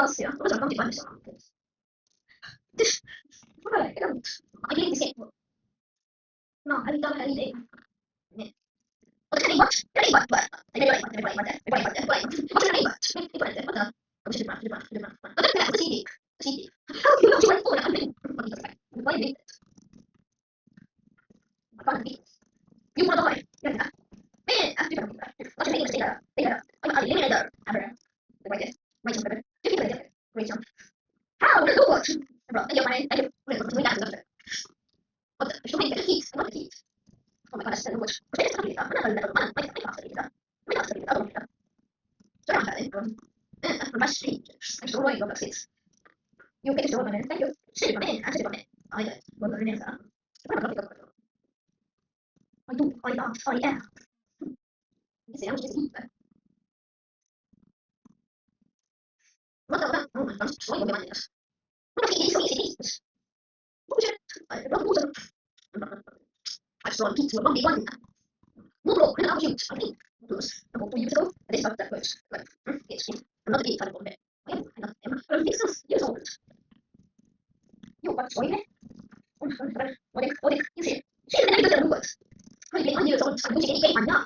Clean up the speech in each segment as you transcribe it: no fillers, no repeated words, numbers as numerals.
Ansia, non lo so, quanti anni sono. Vabbè, I hate this game. No, I don't have any. What's your name? What? Your name? What? What's your name? What? Come si fa? Ma perché è così? Così. How do you know she went for it? Why did it? Ma quando dico? You want to buy? Yeah. Man, after what's your name? I'm eliminator. Ever. The right there. Right jump. Just keep it. Great jump. How? Do what? Bro, thank you, man. Thank you. We got it. What the? Should make the heat. Not the heat. Oh my god, that's so much. Perché sta finita? Ma non è finita. Ma è finita. Non è finita. Sono andate. Ma sì. Sono io da sì. Io che sono bene. Thank you. Sì, va bene. Anche va bene. Ai, buona giornata. Poi non lo dico. I do. I love. I am. Mi sei anche sì. Ma non so come mangiare. Ma che sono i sì. Non uso. I saw pizza. Non mi guarda. No, no, I huge. I think it was about 2 years ago. I thought that was like, it's I'm not a big fan of it. I'm 6 years old. Io quando so io, io sì, non è che non poi io sono musica di che mangiare.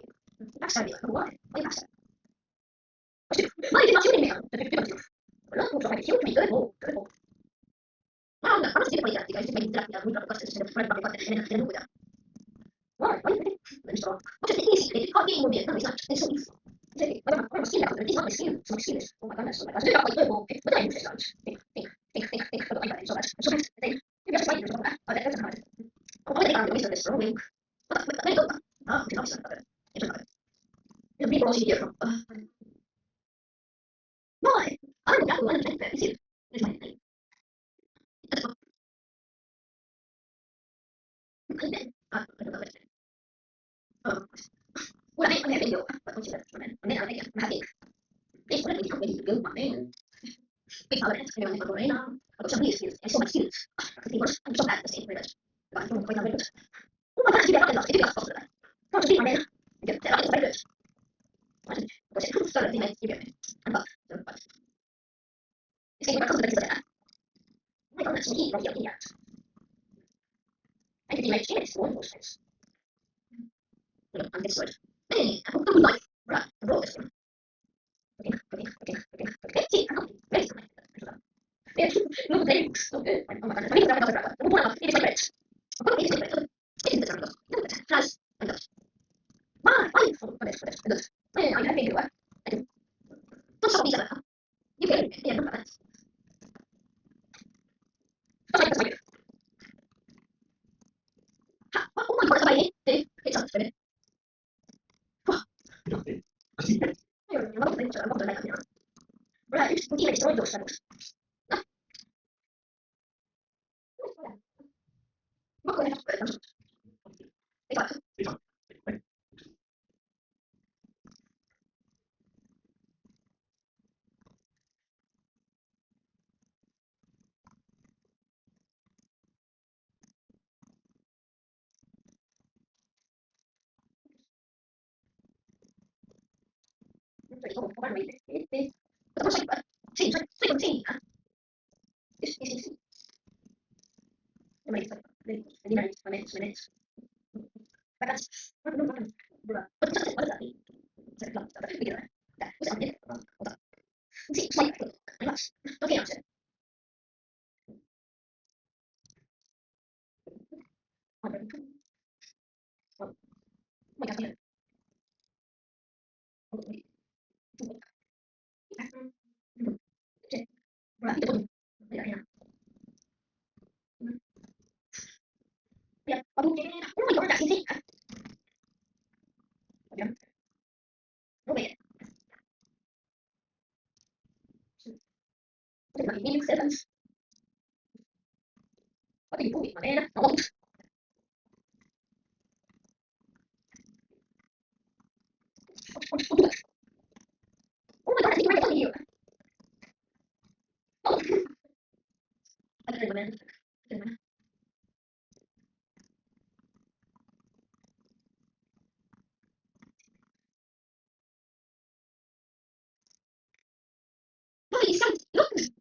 Basta dire, non vuole, poi basta. Ma è demasiado meno, perché più più. Quello non so fare, io mi dovevo. Ma no, quando si poi didattica, si poi didattica, lui proprio questo, si deve fare le guida. Guarda, poi non so. Ma c'è dei secreti, poi di immobile, non mi sa, nessun info. Cioè, ma sì, sono schive, oh my goodness, ma poi dopo, ma dai, non c'è soldi. Think, cosa fai, insomma, mi piace fare, insomma, vabbè, questo è una cosa. Come dai, ho visto adesso, un link. Ma dai, dopo, ah, non so, vabbè, e giocare. Io mi conosci dietro. No, hanno gente, sì, adesso, ah, vabbè, oh, ora me ne vedo, non ci vedo, non è che, ma che, e ora mi dico, vedi, più, ma bene. Poi vabbè, scriviamo in corona, ma possiamo dire skills, e insomma skills, tipo, anche so bad, sì, vedo. Vai, tu puoi davvero. Ma si vede che la sposta, dai. Non ci rimane, perché la vedo, ma così, solo di me, io andato, e se qualcosa da dire, ma non ci dico, io, anche di me, ci vede solo, anche solo. Bene, appunto, vai, bravo, bravo, sì, vedi come non potrei oh madonna, ma io una cosa brava dopo una notte mi stai preso ma poi mi stai preso e ti stai preso flash andato vai adesso hai più non so cosa fare io che non fare cosa fai ma come cosa fai che c'è bene io non vado a prendere la moto dai camminare ora io sto dire sto indosso no ma come faccio esatto dico guarda cosa sai fare sai consigli sì vedi ragazzi guardate sì sai relax ok non c'è magari guardate poi via ma tu come guardate sì abbiamo dove ma che Linux Evans fate i pubblic va bene no oh my god ti prego io no va bene dove gli scanti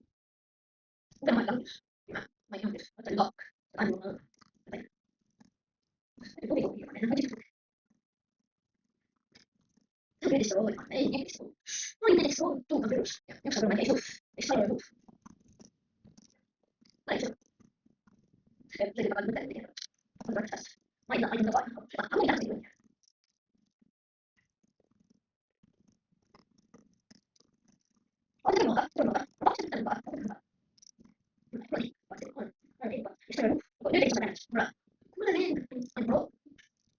my youngest, what a lock. I don't know. Like, I don't know, man. I just det är så, nej, det är så. Oj, det är så, tog virus. Jag sa det är så. Det är så. Nej, så. Det är bara det. Jag har test. Nej, nej, det var. Jag har inte det. Och det var det. Vad ska det vara? Nej, vad det var. Det var. Det är så. Det är så där. Bra. Men det är en bra.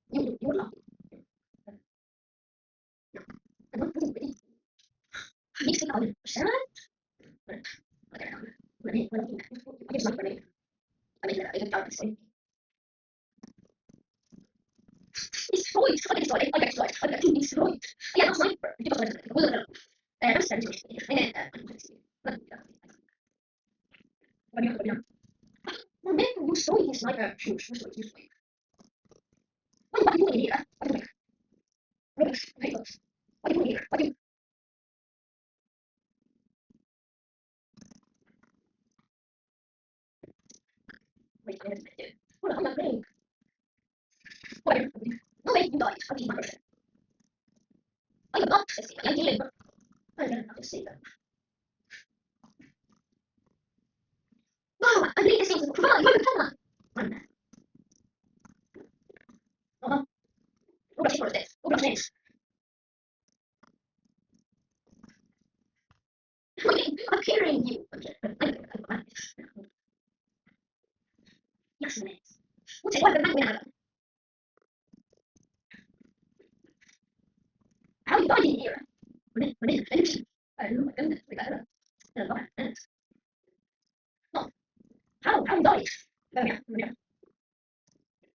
Jo, la. Det var inte. Gick det aldrig. Sen. Men jag snackar med. Jag vet inte. Destroyed. I destroyed. I got destroyed. I got destroyed. I got a sniper. Det var så. Det stämmer inte. Nej. Vad gör jag? Men you saw his sniper shoot. What are you doing here? What are you doing? Rubbish. What are you doing here? What are you? Wait a minute. Hold on, I'm not playing. What are you doing? No, wait, you died. I did my version. I am not testing. I am killing her. I don't have to say that. Wow, I believe this thing's a crowd. You're a camera. Man. Obra snällt. I'm carrying you. Yes, man. What's it? What the man? How you died in here? When it finished. I don't know. My goodness. We got it. No. How you died? Come here.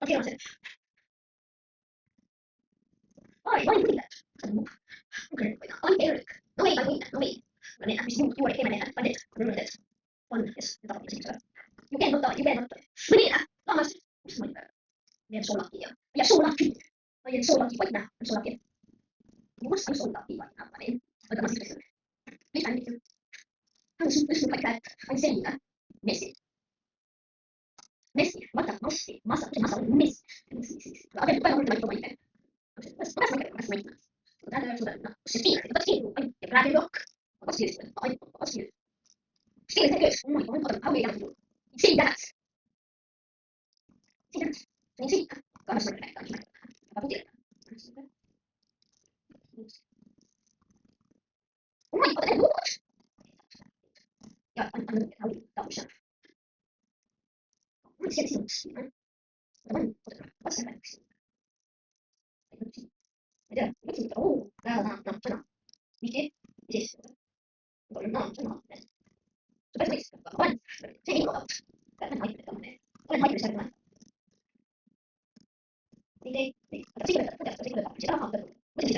Okay, that's it. Why are you doing that? I don't know. Okay, wait. I'm Eric. No, wait. No, wait. You are a cameraman. I did. I remember that. One is the top of the You cannot die. Men Thomas. Oh my god. We are so lucky. We are so lucky. I am so lucky right now. I'm so lucky. I'm so lucky right now. I mean, but I must listen. Please, I need to. Listen like that. I'm saying that. Messi. Massa. Messi. Okay, poi non ti mai bene. That's my Ragged rock. What's this? What's this? See, it's good. Oh my god, how many times you see that? See that? Can you see? God, I'm sorry. Oh my god, what? Yeah, I'm gonna get out of double shot. I'm gonna see it. What's that? Oh, no. Vedi? Yes. No. So per questo, avanti, sei di nuovo. Per mai per me. Come mai per me? Vedi? Sì, per ci stava fatto. Quindi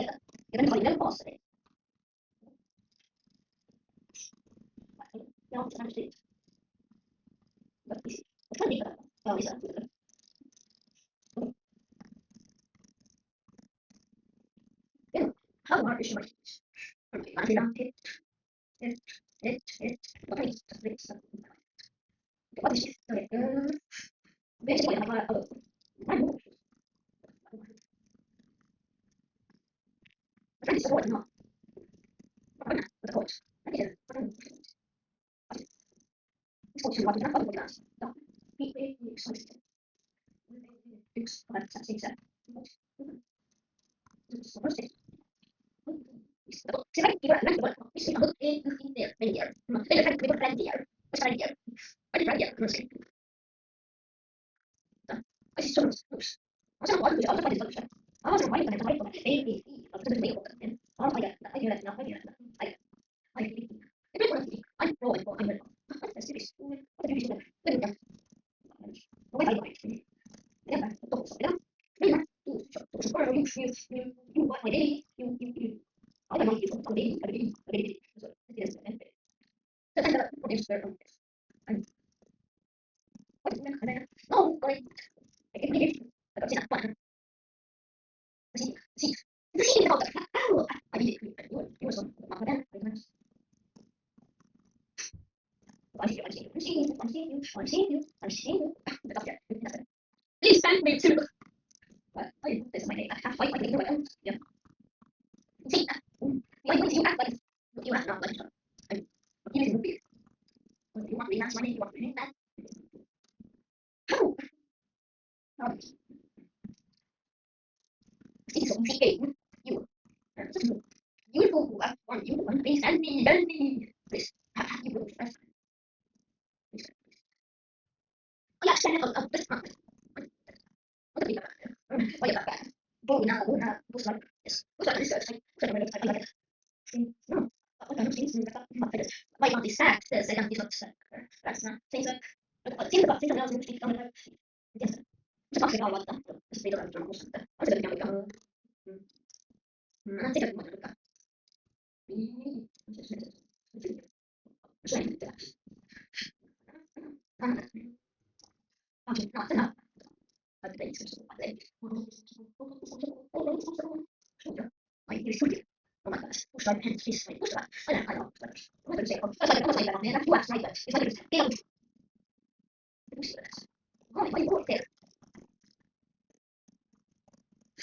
che non voglio nel posto. No, c'è anche sì. Ma sì. Ma di però. No, mi sa. How hard is my speech? Ma si dà What is this? What is this? Okay. Invece poi allora. Ma no. Ma so what no. Ma no, what coach. Ma che ma non. Coach non va bene, fa bene. No. Sono X, vabbè, sì, sì. Sono stesso. Se vai a dire, mi sembra che in there, no, deve fare come friend here, non sei. Questi sono oops. Ma sono buoni, cosa fai di solito? Ma sono buoni, perché fai come ma cosa devo fare? Ma fai, e poi quello che I'm pro, I'm pro. Questi what do you do? Quindi, come fai mai? Vediamo, dopo so, vediamo. Prima, tu, you want my baby, you, I don't know, you want my baby, so, it is, so, then, what is there? What is there? No, like, I can read it. I don't see that one. Sì, sì, no, cavolo, io sono, ma va bene, Please send me to. This is my name. I have fight like you. Yeah. See, why would you act like you have not like I'm using the beer? You want me not my name? You want me that? How? See, so she gave you. You will want you want me send me. Please, you will. Yeah, send it on this month. Oye, pues like this. Pues like this. I like it. No, I don't think why not this fact? The second is not that's not things like things about things else which don't have yes. It's not about that. It's bigger than most of the other than the I think I'm going to not like this. Oh my gosh, push my hands, please, push that. I know, but I'm going to say, oh, that's like that, man. That's too abstract, but it's like it's get out. Push it. Oh, why you go there?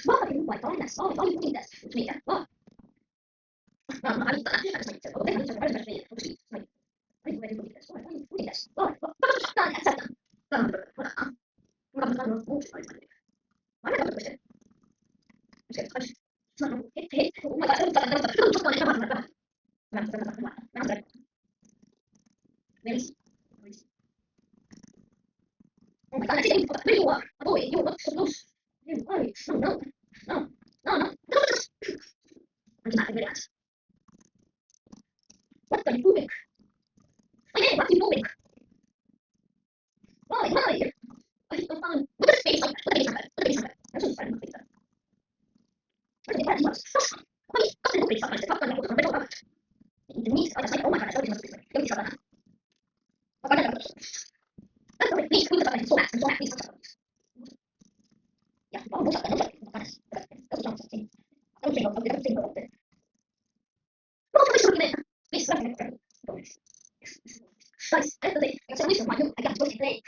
Why you like doing this? Why you doing this? It's me, what? No, I need that. I just like, oh, they need to run this way. Like, why you doing this? Why you doing this? Why? Done, accept them. Done, what I'm going to move. Why not push it? Oh my god, oh my god, I think where you are. Oh boy, you look so close. You are. No. I'm not gonna relax. What are you doing? Hey, what are you doing? Why? I'm fine. Look at his face, like, look at his haircut. I'm so sorry, look at that. Look at the bad why? What's the movie? Sometimes the top one, I'm going to the knees. I just like, oh my god, I don't think it's like, something. What are you that's okay, please, please, I'm so mad, please, yeah, no, that's something. I don't think about it. No, please, please, guys, I have to say, I got to listen to my I got to play.